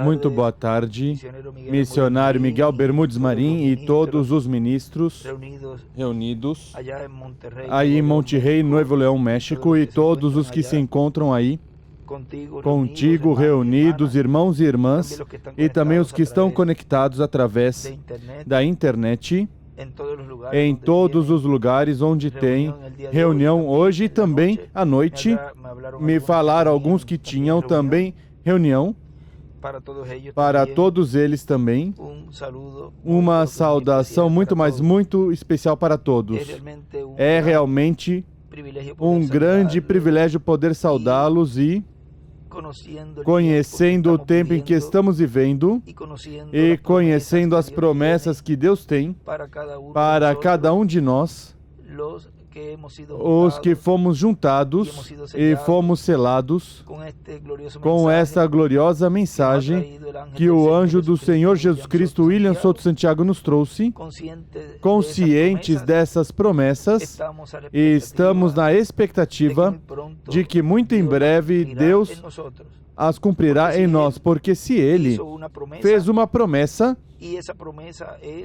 Muito boa tarde, missionário Miguel Bermudes Marim e todos os ministros reunidos aí em Monterrey, Nuevo León, México, e todos os que se encontram aí contigo reunidos, irmãos e irmãs, e também os que estão conectados através da internet, em todos os lugares onde tem reunião hoje e também à noite. Me falaram alguns que tinham também reunião. Para todos eles também, uma saudação muito especial para todos. É realmente um grande privilégio poder saudá-los e conhecendo o tempo em que estamos vivendo e conhecendo as promessas que Deus tem para cada um de nós, os que fomos juntados e fomos selados com esta gloriosa mensagem que o anjo do Senhor Jesus Cristo, William Souto Santiago, nos trouxe. Conscientes dessas promessas, e estamos na expectativa de que muito em breve Deus as cumprirá em nós, porque se Ele fez uma promessa,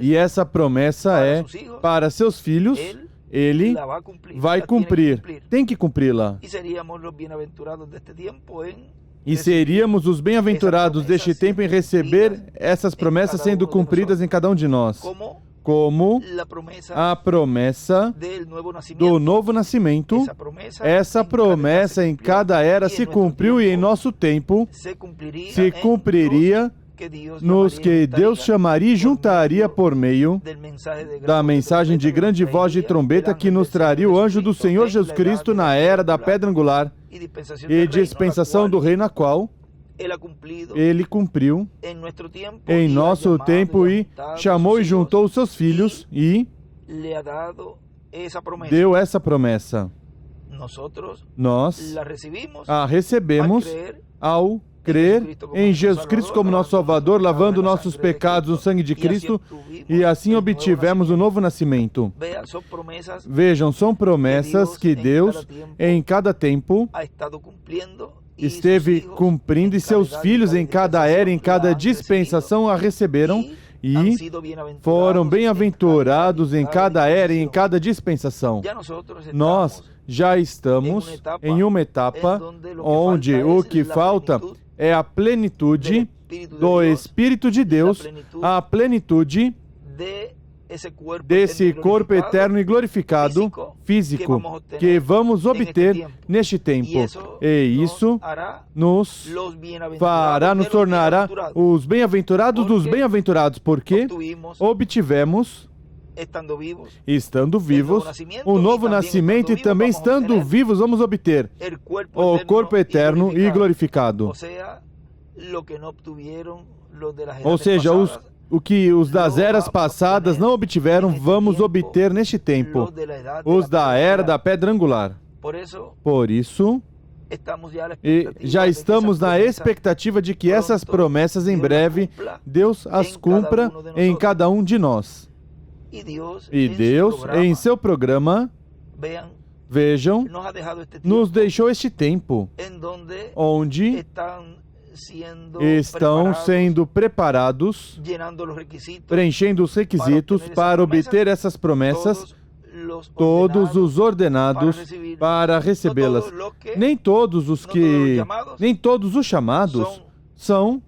e essa promessa é para seus filhos, Ele vai cumprir, tem que cumpri-la. E seríamos os bem-aventurados deste tempo em receber essas promessas sendo cumpridas em cada um de nós. Como a promessa do novo nascimento, essa promessa em cada era se cumpriu e em nosso tempo se cumpriria nos que Deus chamaria e juntaria por meio da mensagem de grande voz de trombeta que nos traria o anjo do Senhor Jesus Cristo na era da pedra angular e dispensação do reino, a qual Ele cumpriu em nosso tempo e chamou e juntou os seus filhos e deu essa promessa. Nós a recebemos ao crer em Jesus Cristo como nosso Salvador, lavando nossos pecados no sangue de Cristo, e assim obtivemos o novo nascimento. Vejam, são promessas que Deus, em cada tempo, esteve cumprindo, e seus filhos, em cada era, em cada dispensação, a receberam e foram bem-aventurados em cada era e em cada dispensação. Nós já estamos em uma etapa onde o que falta é a plenitude do Espírito de Deus, a plenitude desse corpo eterno e glorificado físico que vamos obter neste tempo. E isso nos tornará os bem-aventurados dos bem-aventurados, porque obtivemos, estando vivos, o novo nascimento, e também estando vivos vamos obter o corpo eterno e glorificado. Ou seja, o que os das eras passadas não obtiveram, vamos obter neste tempo, os da era da pedra angular. Por isso, já estamos na expectativa de que essas promessas em breve Deus as cumpra em cada um de nós. E Deus, em seu programa, vejam, nos deixou este tempo, onde estão sendo preparados, preenchendo os requisitos para obter essas promessas, todos os ordenados para recebê-las. Nem todos os chamados são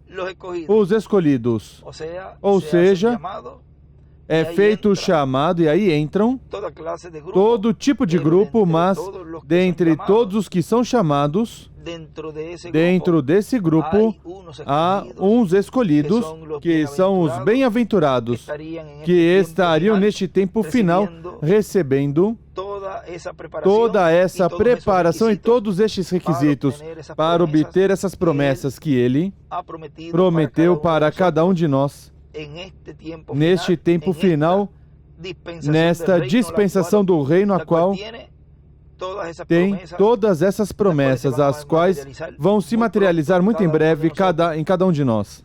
os escolhidos. Ou seja, é feito o chamado e aí entram todo tipo de grupo, mas dentre todos os que são chamados, dentro desse grupo há uns escolhidos, que são os bem-aventurados, que estariam neste tempo final recebendo toda essa preparação e todos estes requisitos para obter essas promessas que Ele prometeu para cada um de nós neste tempo final, nesta dispensação do reino, a qual tem todas essas promessas, as quais vão se materializar muito em breve em cada um de nós.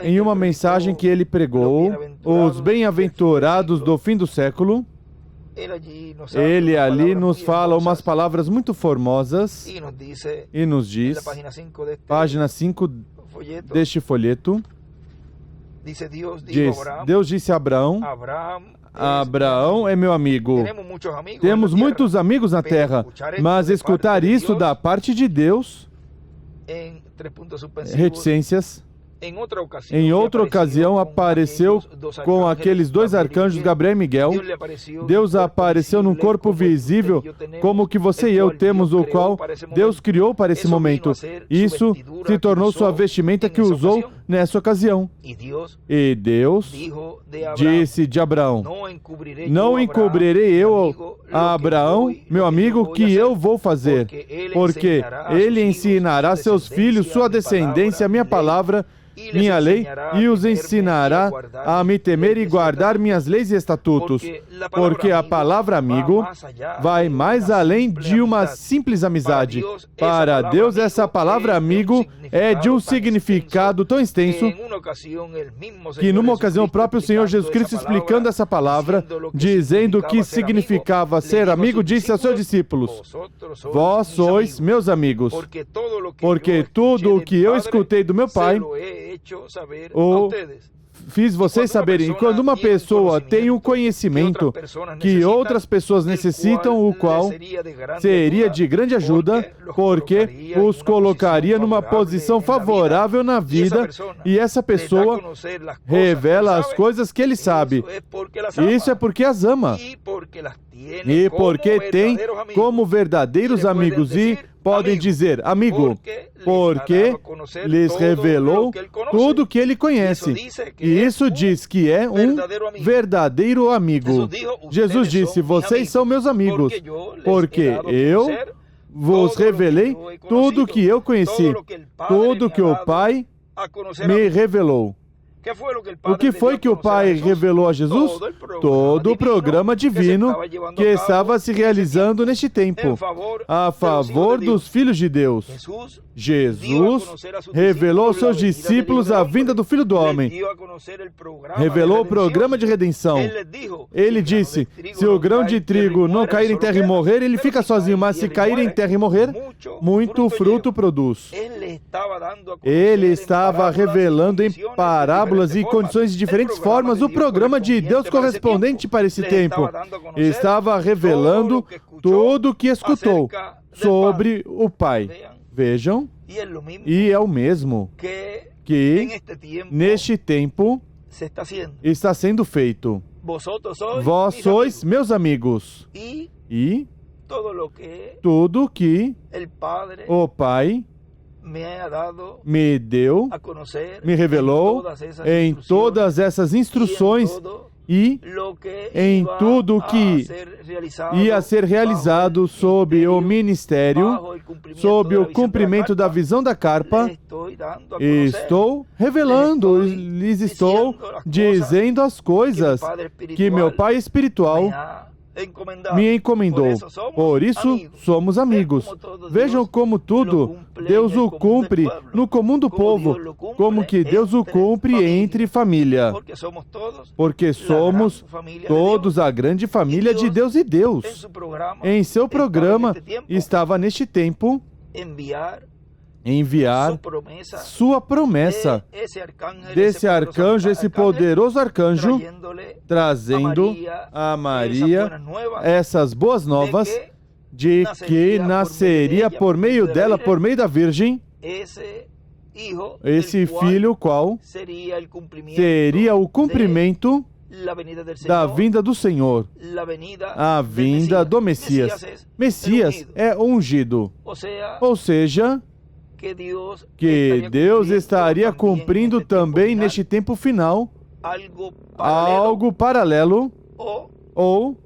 Em uma mensagem que ele pregou, os bem-aventurados do fim do século, Ele ali nos fala umas palavras muito formosas e nos diz, página 5 deste folheto, diz, Deus disse a Abraão, Abraão é meu amigo. Temos muitos amigos na terra, mas escutar isso da parte de Deus, reticências. Em outra ocasião, apareceu com aqueles dois arcanjos, Gabriel e Miguel. Deus apareceu num corpo visível, como que você e eu temos, o qual Deus criou para esse momento. Isso se tornou sua vestimenta que usou nessa ocasião. E Deus disse de Abraão, não encobrirei eu a Abraão, meu amigo, que eu vou fazer, porque ele ensinará seus filhos, sua descendência, minha palavra, minha lei, e os ensinará a me temer e guardar minhas leis e estatutos, porque a palavra amigo vai mais além de uma simples amizade. Para Deus, essa palavra amigo é de um significado tão extenso que numa ocasião o próprio Senhor Jesus Cristo, explicando essa palavra, dizendo o que significava ser amigo, disse aos seus discípulos, vós sois meus amigos, porque tudo o que eu escutei do meu Pai, fiz vocês saberem. E quando uma pessoa tem um conhecimento que outras pessoas necessitam, o qual seria de grande ajuda, porque os colocaria numa posição favorável na vida, e essa pessoa revela as coisas que ele sabe. Isso é porque as ama. E porque tem como verdadeiros amigos, e podem dizer, amigo, porque lhes revelou tudo o que ele conhece. E isso diz que é um verdadeiro amigo. Jesus disse, vocês são meus amigos, porque eu vos revelei tudo o que eu conheci, tudo que o Pai me revelou. O que foi que o Pai revelou a Jesus? Todo o programa divino que estava se realizando neste tempo, a favor dos filhos de Deus. Jesus revelou aos seus discípulos a vinda do Filho do Homem. Revelou o programa de redenção. Ele disse, se o grão de trigo não cair em terra e morrer, ele fica sozinho, mas se cair em terra e morrer, muito fruto produz. Ele estava revelando em parábolas e condições de diferentes formas o programa de Deus correspondente para esse tempo. Estava revelando tudo o que escutou sobre o Pai. Vejam, e é o mesmo que neste tempo está sendo feito. Vós sois meus amigos, e tudo que o Pai me deu, me revelou em todas essas instruções e em tudo o que ia ser realizado sob o ministério, sob o cumprimento da visão da carpa, estou revelando, lhes estou dizendo as coisas que meu Pai espiritual me encomendou. Por isso, somos amigos. Vejam como tudo Deus o cumpre no comum do povo, como que Deus o cumpre entre família. Porque somos todos a grande família de Deus, e Deus, em seu programa, estava neste tempo enviar sua promessa desse arcanjo, esse poderoso arcanjo, trazendo a Maria essas boas novas de que nasceria por meio dela, por meio da Virgem, esse filho, qual seria o cumprimento da vinda do Senhor, a vinda do Messias. Messias é ungido, ou seja, que Deus estaria cumprindo também neste tempo final algo paralelo, ou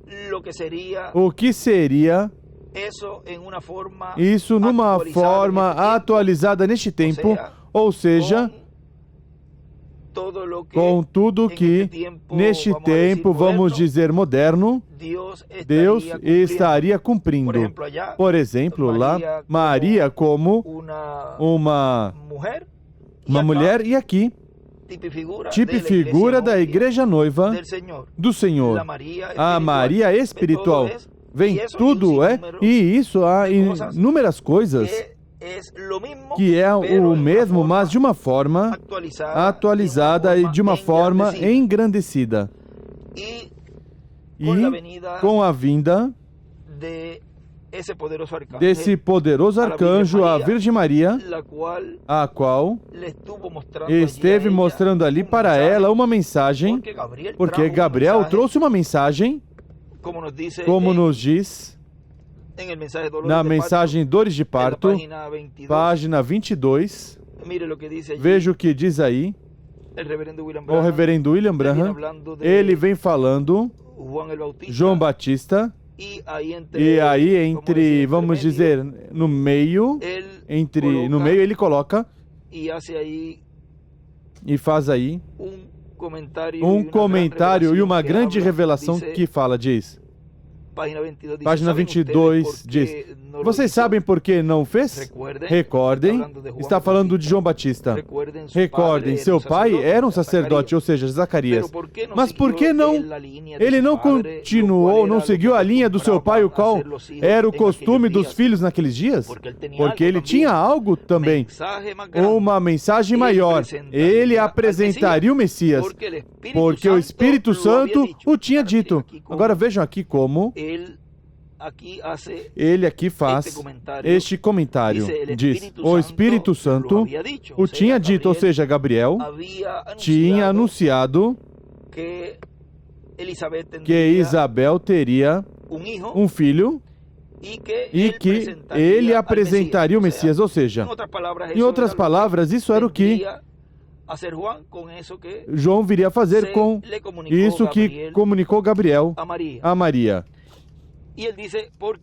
o que seria isso numa forma atualizada neste tempo, ou seja, com tudo que neste tempo, vamos dizer, moderno, Deus estaria cumprindo. Por exemplo, lá, Maria como uma mulher, e aqui, tipo e figura da igreja noiva do Senhor. A Maria espiritual. Vem tudo, e isso há inúmeras coisas que é o mesmo, mas de uma forma atualizada e de uma forma engrandecida. E com a vinda desse poderoso arcanjo, a Virgem Maria, a qual esteve mostrando ali para ela uma mensagem, porque Gabriel trouxe uma mensagem, como nos diz na mensagem Dores de Parto, página 22, veja o que diz aí, o reverendo William Branham, ele vem falando João Batista, e aí entre, vamos dizer, no meio ele coloca e faz aí um comentário e uma grande revelação que fala, diz, página 22 diz, vocês sabem por que não fez? Recordem, está falando de João Batista. Recordem, seu pai era um sacerdote, ou seja, Zacarias. Mas por que não? Ele não continuou, não seguiu a linha do seu pai, o qual era o costume dos filhos naqueles dias? Porque ele tinha algo também, uma mensagem maior. Ele apresentaria o Messias, porque o Espírito Santo o tinha dito. Agora vejam aqui como ele aqui faz este comentário. Diz, o Espírito Santo o tinha dito, ou seja, Gabriel tinha anunciado que Isabel teria um filho e que ele apresentaria o Messias, ou seja, em outras palavras, isso era o que João viria a fazer com isso que comunicou Gabriel a Maria.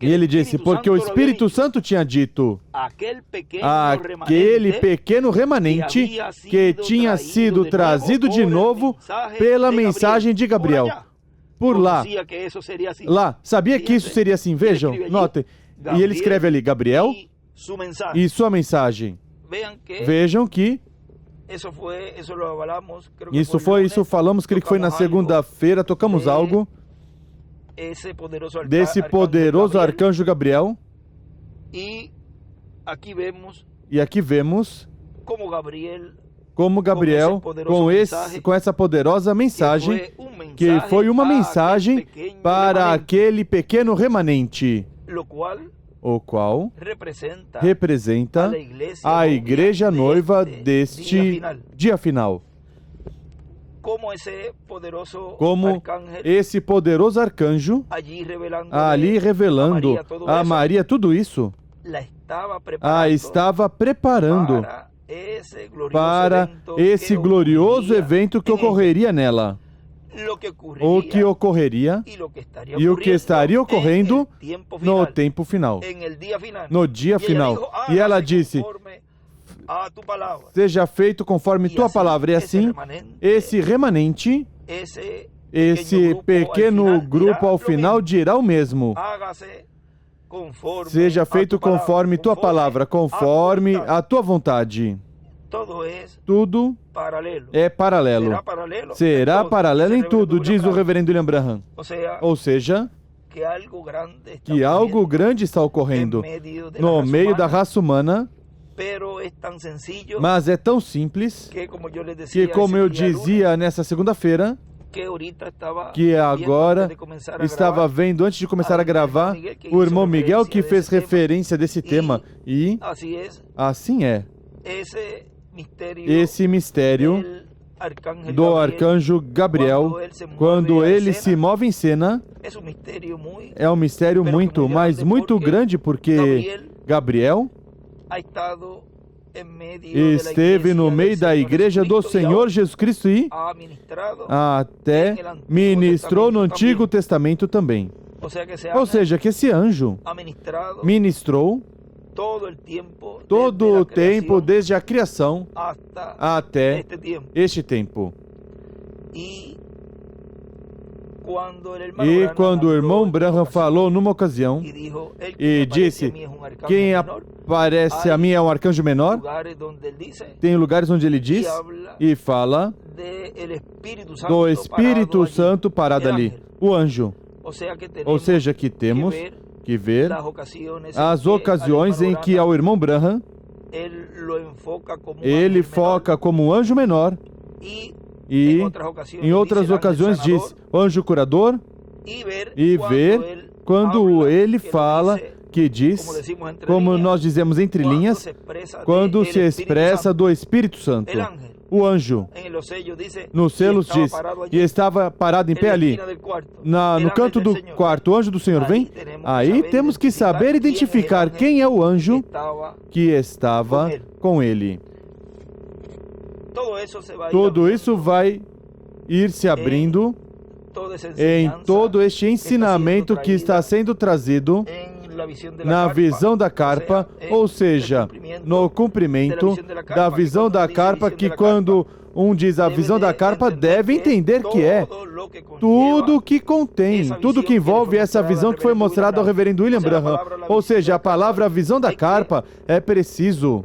E ele disse, porque o Espírito Santo tinha dito, aquele pequeno remanente que tinha sido trazido de novo pela mensagem de Gabriel. Por lá, sabia que isso seria assim? Vejam, notem. E ele escreve ali, Gabriel e sua mensagem. Vejam que isso falamos, creio que foi na segunda-feira, tocamos algo desse poderoso arcanjo Gabriel. E aqui vemos como Gabriel, com essa poderosa mensagem, que foi uma mensagem para aquele pequeno remanente, o qual representa a igreja noiva deste dia final. Como esse poderoso arcanjo, ali revelando a Maria tudo isso, a estava preparando para esse glorioso evento que ocorreria nela. O que ocorreria e o que estaria ocorrendo no tempo final, no dia final. E ela disse, seja feito conforme tua palavra. E assim, esse remanente, esse pequeno grupo ao final dirá o mesmo. Seja feito conforme tua palavra, conforme a tua vontade. Tudo é paralelo. Será paralelo em tudo, diz o reverendo William Branham. Ou seja, que algo grande está ocorrendo no meio da raça humana, mas é tão simples que, como eu dizia nessa segunda-feira, que agora estava vendo, antes de começar a gravar, o irmão Miguel que fez referência desse tema. E assim é. Esse mistério do arcanjo Gabriel, quando ele se move em cena, é um mistério muito, mas muito grande, porque Gabriel esteve no meio da igreja do Senhor Jesus Cristo e até ministrou no Antigo Testamento também. Ou seja, que esse anjo ministrou todo o tempo, desde a criação até este tempo. E quando o irmão Branham falou numa ocasião e disse, quem aparece a mim é um arcanjo menor, tem lugares onde ele diz e fala do Espírito Santo parado ali, o anjo. Ou seja, que temos que ver as ocasiões em que ao irmão Branham ele foca como um anjo menor e em outras ocasiões diz anjo curador e ver quando ele fala que diz, como nós dizemos entre linhas, quando se expressa do Espírito Santo. O anjo, nos selos diz, e estava parado em pé ali, no canto do quarto, o anjo do Senhor vem. Aí temos que saber identificar quem é o anjo que estava com ele. Tudo isso vai ir se abrindo em todo este ensinamento que está sendo trazido na visão da carpa, ou seja, no cumprimento da visão da carpa, que quando um diz a visão da carpa, deve entender que é tudo que contém, tudo que envolve essa visão que foi mostrada ao reverendo William Branham. Ou seja, a palavra visão da carpa é preciso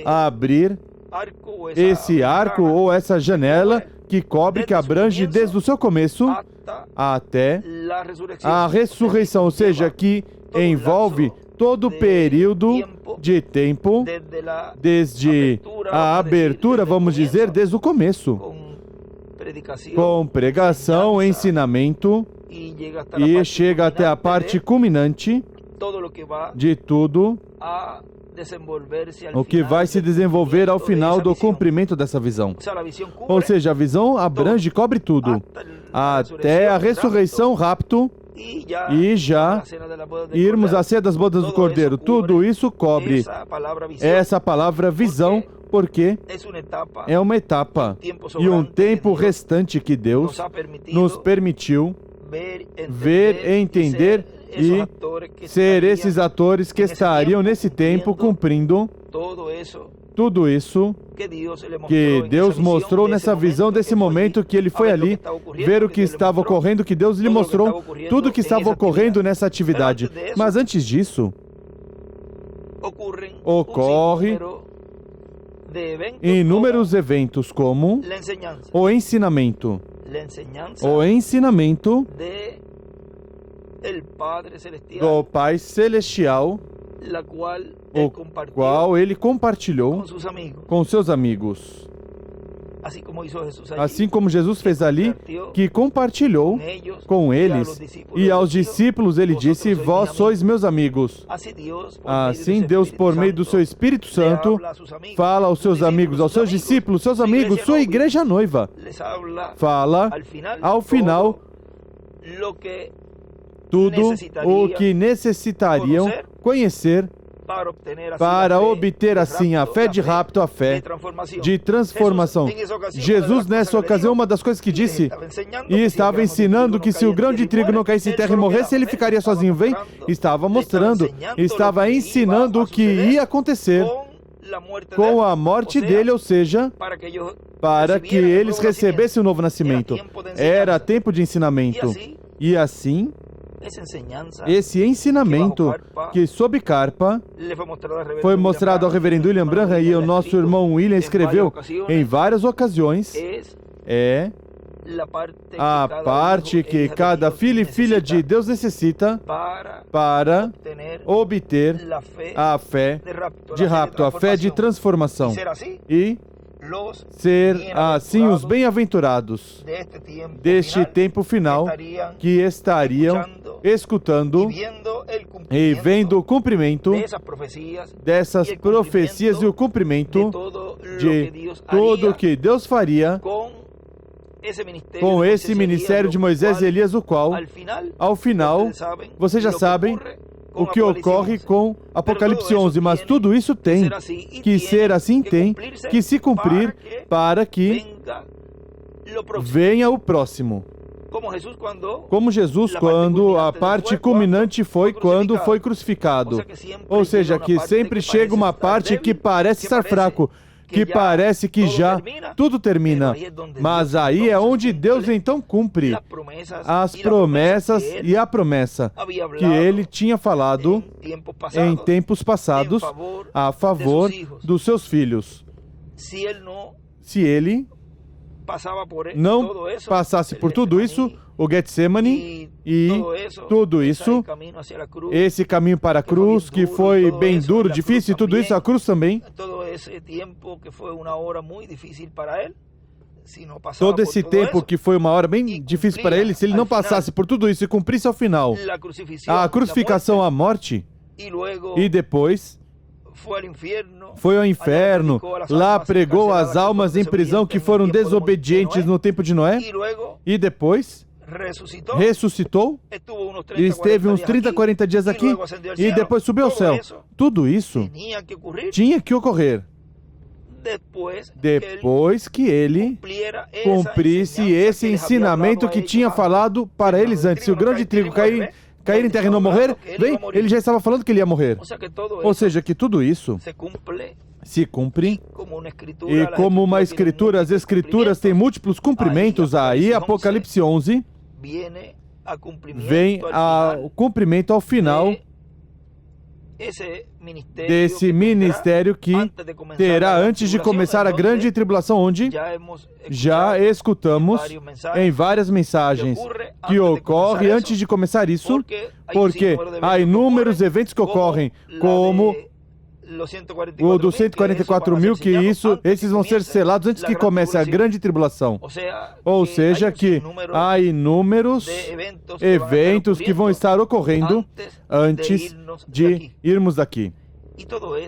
abrir esse arco ou essa janela que cobre, que abrange desde o seu começo até a ressurreição, ou seja, que envolve todo o período de tempo, desde a abertura, vamos dizer, desde o começo, com pregação, ensinamento, e chega até a parte culminante de tudo o que vai se desenvolver ao final do cumprimento dessa visão. Ou seja, a visão abrange, cobre tudo, até a ressurreição, rapto, e já irmos à ceia das bodas do Cordeiro. Tudo isso cobre essa palavra visão, porque é uma etapa e um tempo restante que Deus nos permitiu ver, entender e ser esses atores que estariam nesse tempo cumprindo tudo isso que Deus mostrou nessa visão desse momento que ele foi ali, ver o que estava ocorrendo, que Deus lhe mostrou tudo o que estava ocorrendo nessa atividade. Mas antes disso, ocorre inúmeros eventos como o ensinamento do Pai Celestial, o qual ele compartilhou com seus amigos. Assim como Jesus fez ali, que compartilhou com eles, e aos discípulos ele disse, vós sois meus amigos. Assim Deus, por meio do seu Espírito Santo, fala aos seus amigos, aos seus discípulos, seus amigos, sua igreja noiva. Fala, ao final, tudo o que necessitariam conhecer para obter assim a fé de rapto, a fé de transformação. Jesus, nessa ocasião, uma das coisas que disse, e estava ensinando que se o grão de trigo não caísse em terra e morresse, ele ficaria sozinho. Vem, estava mostrando, estava ensinando o que ia acontecer com a morte dele, ou seja, para que eles recebessem o novo nascimento. Era tempo de ensinamento. E assim, esse ensinamento que sob carpa foi mostrado ao reverendo William Branham, e o nosso irmão William escreveu em várias ocasiões, é a parte que cada filho e filha de Deus necessita para obter a fé de rapto, a fé de transformação. E ser assim os bem-aventurados deste tempo final, que estariam escutando e vendo o cumprimento dessas profecias e o cumprimento de tudo que Deus faria com esse ministério de Moisés e Elias, o qual, ao final, vocês já sabem o que ocorre com Apocalipse 11, mas tudo isso tem que ser assim, tem que se cumprir para que venha o próximo. Como Jesus, quando a parte culminante foi quando foi crucificado. Ou seja, que sempre chega uma parte que parece estar fraco. que parece que já tudo termina. Mas aí é onde Deus então cumpre as promessas e a promessa que Ele tinha falado em tempos passados a favor dos seus filhos. Se Ele não passasse por tudo isso, o Getsemane e tudo isso, esse caminho para a cruz que foi bem duro, difícil, e tudo isso, a cruz também, todo esse tempo que foi uma hora bem difícil para ele, se ele não passasse por tudo isso e cumprisse ao final a crucificação, a morte, e depois foi ao inferno, lá pregou as almas em prisão que foram desobedientes no tempo de Noé, e depois ressuscitou, e esteve uns 30, 40 dias aqui, e depois subiu ao céu. Tudo isso tinha que ocorrer depois que ele cumprisse esse ensinamento que tinha falado para eles antes. Se o grão de trigo cair em terra e não morrer, ele já estava falando que ele ia morrer. Ou seja, que tudo isso se cumpre, e como uma escritura, as escrituras têm múltiplos cumprimentos, aí Apocalipse 11 vem ao cumprimento ao final desse ministério que terá antes de começar a grande tribulação, onde já escutamos em várias mensagens que ocorre antes de começar isso, porque há inúmeros eventos que ocorrem, como o dos 144 mil, que esses vão ser selados antes que comece a grande tribulação. Ou seja, que há inúmeros eventos que vão estar ocorrendo antes de irmos daqui.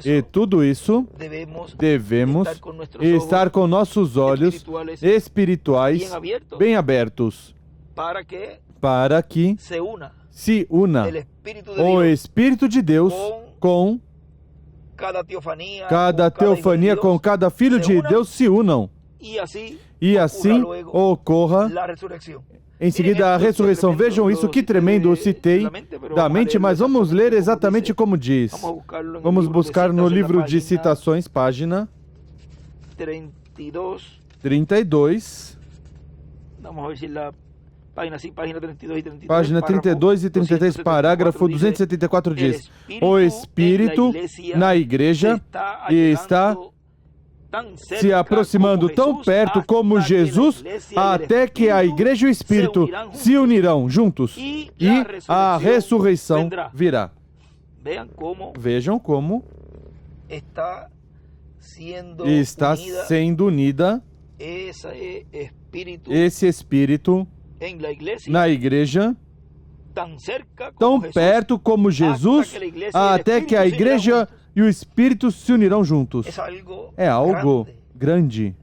E tudo isso devemos estar com nossos olhos espirituais bem abertos, para que se una o Espírito de Deus com cada teofania, com cada filho de Deus se unam, e assim ocorra em seguida a ressurreição. Vejam isso, que tremendo, eu citei da mente, mas vamos ler exatamente como diz. Vamos buscar no livro de citações, página 32. Página 32 e 33, parágrafo 274 diz: o Espírito na igreja está se aproximando tão perto como Jesus, até que a igreja e o Espírito se unirão juntos e a ressurreição virá. Vejam como está sendo unida esse Espírito na igreja, tão perto como Jesus, até que a igreja e o Espírito se unirão juntos. É algo grande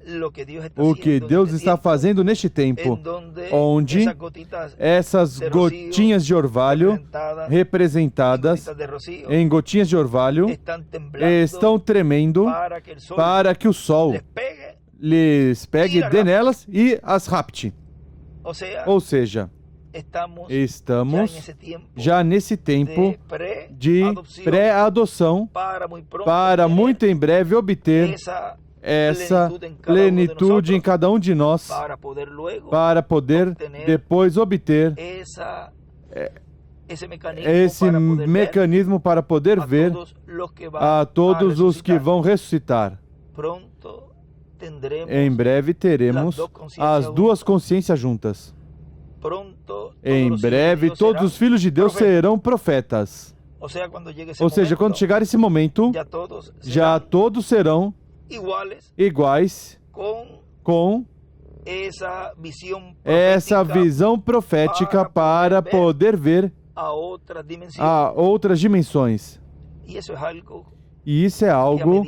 o que Deus está fazendo neste tempo, onde essas gotinhas de orvalho, representadas em gotinhas de orvalho, estão tremendo para que o sol lhes pegue, dê nelas e as rapte. Ou seja, estamos já nesse tempo de pré-adoção para muito em breve obter essa plenitude em cada um de nós, para poder depois obter esse mecanismo para poder ver a todos os que vão ressuscitar. Em breve teremos as duas consciências juntas. Em breve todos os filhos de Deus serão profetas. Ou seja, quando chegar esse momento, já todos serão iguais com essa visão profética para poder ver a outras dimensões. E isso é algo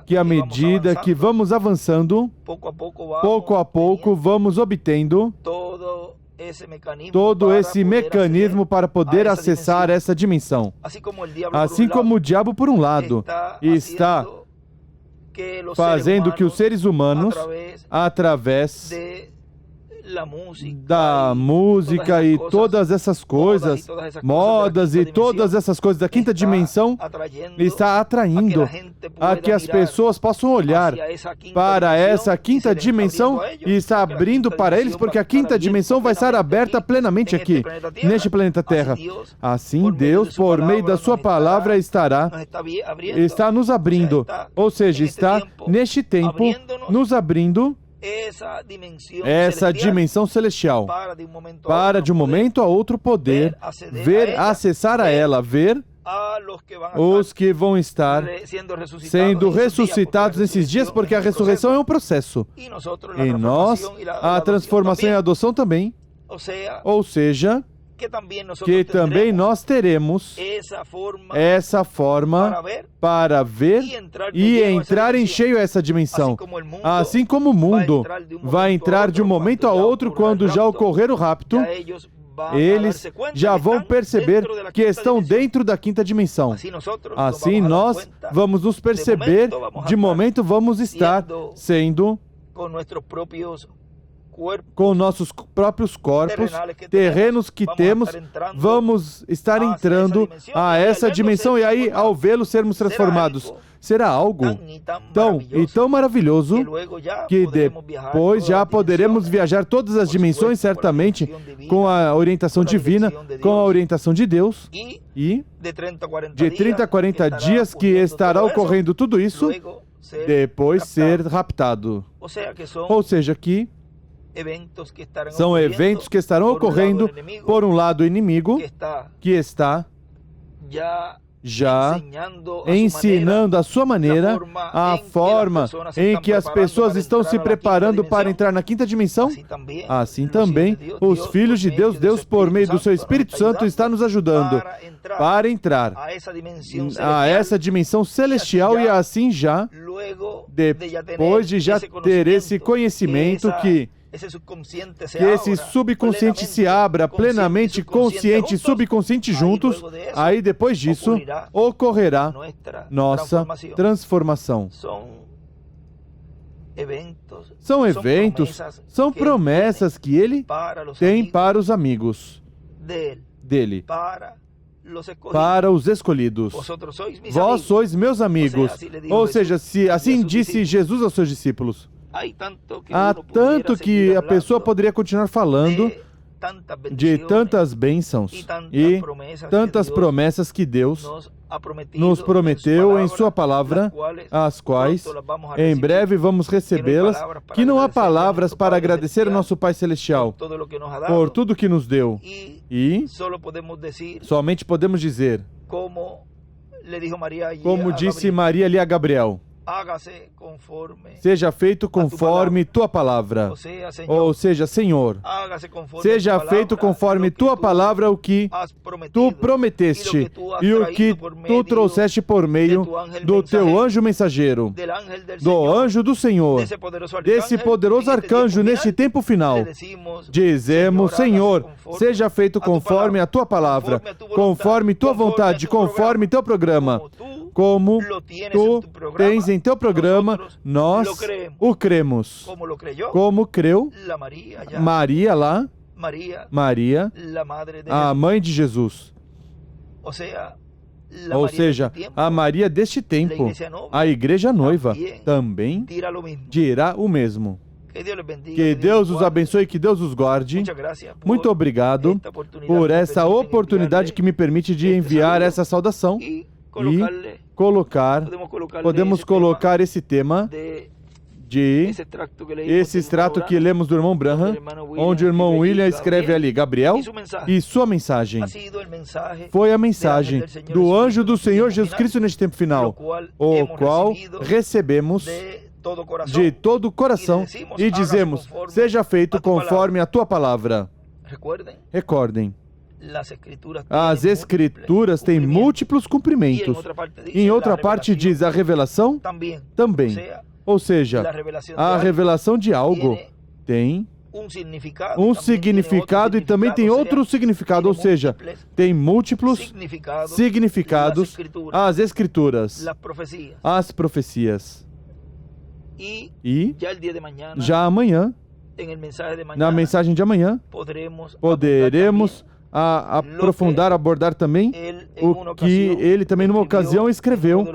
que, à medida que vamos avançando, pouco a pouco vamos obtendo todo esse mecanismo para poder acessar essa dimensão. Assim como o diabo, por um lado, está fazendo que os seres humanos, através da música e todas essas coisas, modas e todas essas coisas da quinta dimensão, está atraindo a que as pessoas possam olhar para essa quinta dimensão e está abrindo para eles, porque a quinta dimensão vai estar aberta plenamente aqui, neste planeta Terra. Assim, Deus, por meio da sua palavra, está nos abrindo, ou seja, está neste tempo nos abrindo essa dimensão celestial, para de um momento a outro poder ver, acessar a ela, ver os que vão estar sendo ressuscitados nesses dias, porque a ressurreição é um processo. E nós, a transformação e a adoção também. Ou seja, que também nós teremos essa forma para ver e entrar em cheio a essa dimensão. Assim como o mundo vai entrar de um momento a outro quando já ocorrer o rapto, eles já vão perceber que estão dentro da quinta dimensão. Assim nós vamos nos perceber, de momento vamos estar sendo com nossos próprios corpos, terrenos que temos, vamos estar entrando a essa dimensão e aí, ao vê-lo, sermos transformados. Será algo tão maravilhoso que depois já poderemos viajar todas as dimensões, certamente, com a orientação divina, com a orientação de Deus. E de 30 a 40 dias que estará ocorrendo tudo isso, depois ser raptado. Ou seja, que são eventos que estarão ocorrendo, por um lado, o inimigo, que está já ensinando a sua maneira, a forma em que as pessoas estão se preparando para entrar na quinta dimensão. Assim também, os filhos de Deus, Deus por meio do seu Espírito Santo, está nos ajudando para entrar a essa dimensão celestial e assim já, depois de já ter esse conhecimento que esse subconsciente se abra plenamente, consciente e subconsciente juntos, aí depois disso ocorrerá nossa transformação. São eventos, são promessas que Ele tem para os amigos dele, para os escolhidos. Vós sois meus amigos. Ou seja, se assim disse Jesus aos seus discípulos. Há tanto que a pessoa poderia continuar falando de tantas bênçãos e tantas promessas que Deus nos prometeu em sua palavra, as quais em breve vamos recebê-las, que não há palavras para agradecer ao nosso Pai Celestial por tudo que nos deu. E somente podemos dizer, como disse Maria ali a Gabriel, seja feito conforme tua palavra. Ou seja, Senhor, seja feito conforme tua palavra o que tu prometeste e o que tu trouxeste por meio do teu anjo mensageiro, do anjo do Senhor, desse poderoso arcanjo neste tempo final. Dizemos, Senhor, seja feito conforme a tua palavra, conforme tua vontade, conforme teu programa. Como tu tens em teu programa, nós o cremos. Como creu Maria lá, Maria, a mãe de Jesus. Ou seja, a Maria deste tempo, a igreja noiva, também dirá o mesmo. Que Deus os abençoe e que Deus os guarde. Muito obrigado por essa oportunidade que me permite de enviar essa saudação. E podemos colocar esse tema esse extrato que lemos do irmão Branham, onde o irmão William escreve ali, Gabriel, e sua mensagem foi a mensagem do anjo do Senhor Jesus Cristo neste tempo final, o qual recebemos de todo o coração e dizemos, seja feito conforme a tua palavra. Recordem, as Escrituras têm múltiplos cumprimentos. Em outra parte diz a revelação também. Ou seja, a revelação de algo tem um significado e também tem outro significado. Ou seja, tem múltiplos significados as Escrituras, as profecias. E já amanhã Na mensagem de amanhã, poderemos aprofundar, abordar também o que ele também numa ocasião escreveu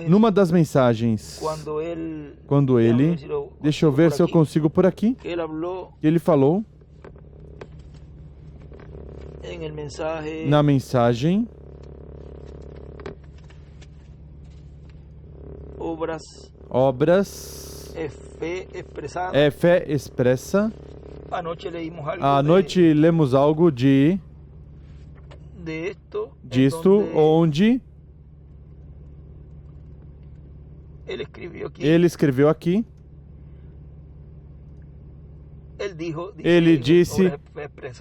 numa das mensagens. Quando ele, deixa eu ver se eu consigo por aqui, ele falou na mensagem Obras é fé expressa. À noite lemos algo disto, onde ele escreveu aqui. Ele disse,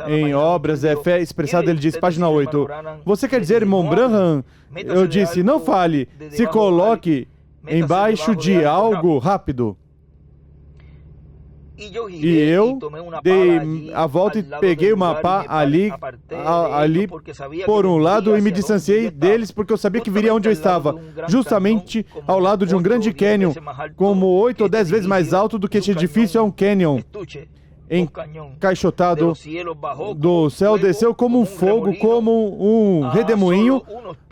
em Obras é fé expressada, ele disse, página 8, você quer dizer, irmão Branham? Eu disse, não fale, se coloque embaixo de algo rápido. E eu dei a volta e peguei uma pá ali por um lado e me distanciei deles porque eu sabia que viria onde eu estava, justamente ao lado de um grande cânion, como 8 ou 10 vezes mais alto do que este edifício é um cânion. Encaixotado do céu, desceu como um fogo, como um redemoinho,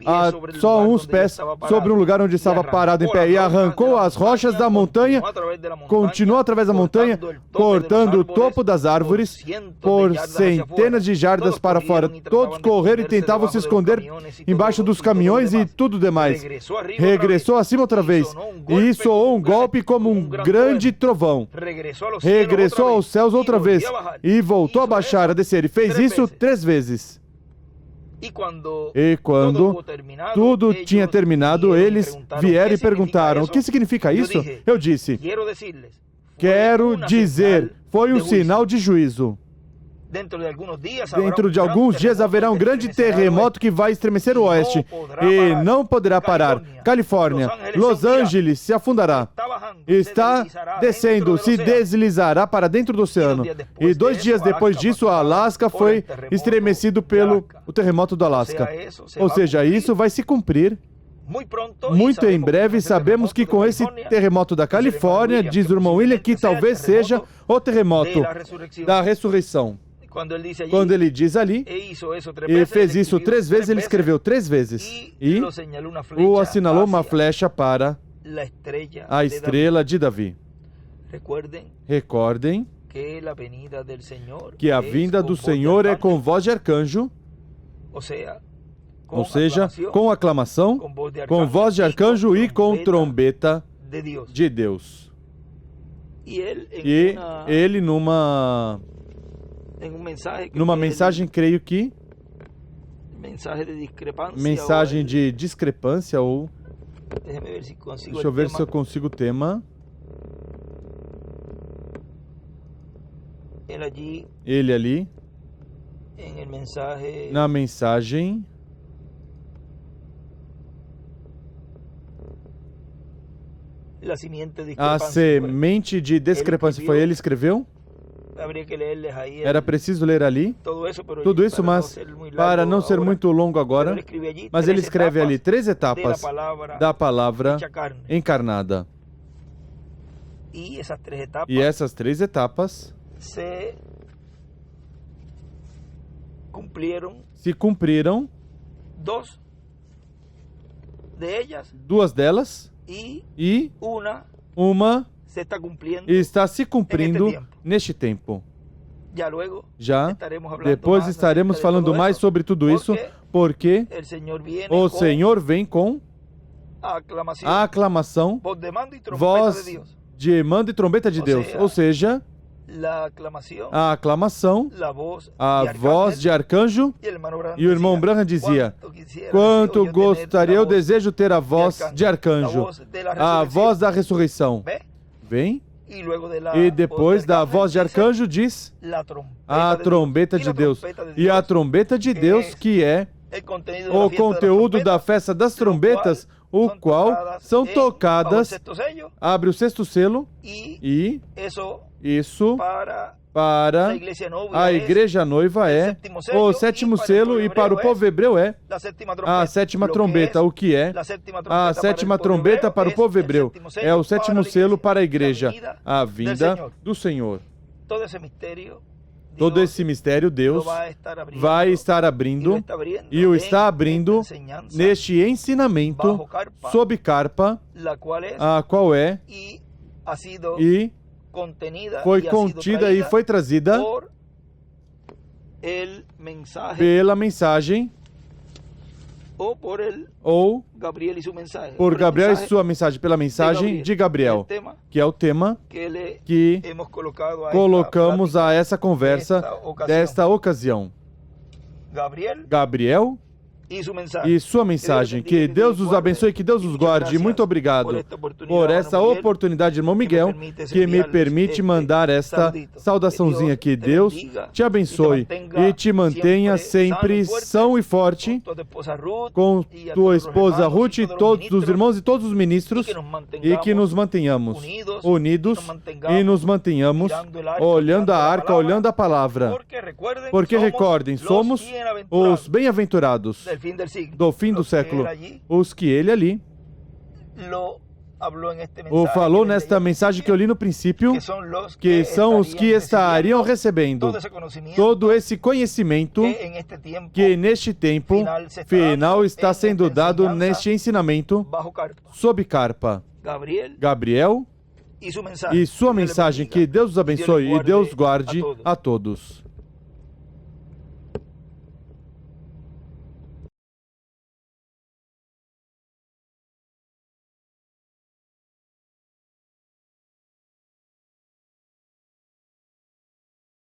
a só uns pés sobre um lugar onde estava parado em pé, e arrancou as rochas da montanha, continuou através da montanha, cortando o topo das árvores por centenas de jardas para fora. Todos correram e tentavam se esconder embaixo dos caminhões e tudo demais. Regressou acima outra vez e soou um golpe como um grande trovão. Regressou aos céus outra vez e voltou a baixar, a descer, e fez isso 3 vezes. E quando tudo tinha terminado, eles vieram e perguntaram, o que significa isso? Eu disse, quero dizer, foi um sinal de juízo. Dentro de alguns dias haverá um grande terremoto que vai estremecer o oeste e não poderá parar. Califórnia, Los Angeles se afundará. Está descendo, se deslizará para dentro do oceano. E 2 dias depois disso, a Alasca foi estremecido pelo terremoto do Alasca. Ou seja, isso vai se cumprir muito em breve. Sabemos que com esse terremoto da Califórnia, diz o irmão William, que talvez seja o terremoto da ressurreição. Quando ele diz ali, e fez isso 3 vezes, ele escreveu 3 vezes. E o assinalou uma flecha para a estrela de Davi. Recordem que a vinda do Senhor é com voz de arcanjo, ou seja, com aclamação, com voz de arcanjo e com trombeta de Deus. E ele numa mensagem, creio que mensagem de discrepância, ou deixa eu ver se eu consigo o tema. Ele ali na mensagem a semente de discrepância, foi ele que escreveu? Era preciso ler ali tudo isso, mas para não ser muito longo agora, mas ele escreve ali 3 etapas da palavra encarnada. E essas 3 etapas se cumpriram, 2 delas, e uma está se cumprindo neste tempo. Já depois estaremos falando mais sobre tudo isso, porque o Senhor vem com a aclamação, voz de mando e trombeta de Deus, ou seja, a aclamação, a voz de arcanjo. E o irmão Branham dizia, quanto gostaria, eu desejo ter a voz de arcanjo, a voz da ressurreição. Vem, e depois da voz de arcanjo diz a trombeta de Deus. E a trombeta de Deus, que é o conteúdo da festa das trombetas, o qual são tocadas, abre o 6º selo, e isso para a igreja noiva é o 7º selo, e para o povo hebreu é a 7ª trombeta. O que é a 7ª trombeta para o povo hebreu? É o 7º selo para a igreja, a vinda do Senhor. Todo esse mistério Deus vai estar abrindo e o está abrindo neste ensinamento sob carpa, a qual é e foi contida e foi trazida pela mensagem ou por Gabriel e sua mensagem, pela mensagem de Gabriel, que é o tema que colocamos a essa conversa desta ocasião. Gabriel e sua mensagem. Que Deus os abençoe, que Deus os guarde. Muito obrigado por essa oportunidade, irmão Miguel, que me permite mandar esta saudaçãozinha aqui. Deus te abençoe e te mantenha sempre são e forte com tua esposa Ruth e todos os irmãos e todos os ministros, e que nos mantenhamos unidos e nos mantenhamos olhando a arca, olhando a palavra. Porque recordem, somos os bem-aventurados do fim do século, os que ele ali o falou nesta mensagem que eu li no princípio, que são os que estariam recebendo todo esse conhecimento que neste tempo final está sendo dado neste ensinamento sob carpa. Gabriel e sua mensagem. Que Deus os abençoe e Deus guarde a todos.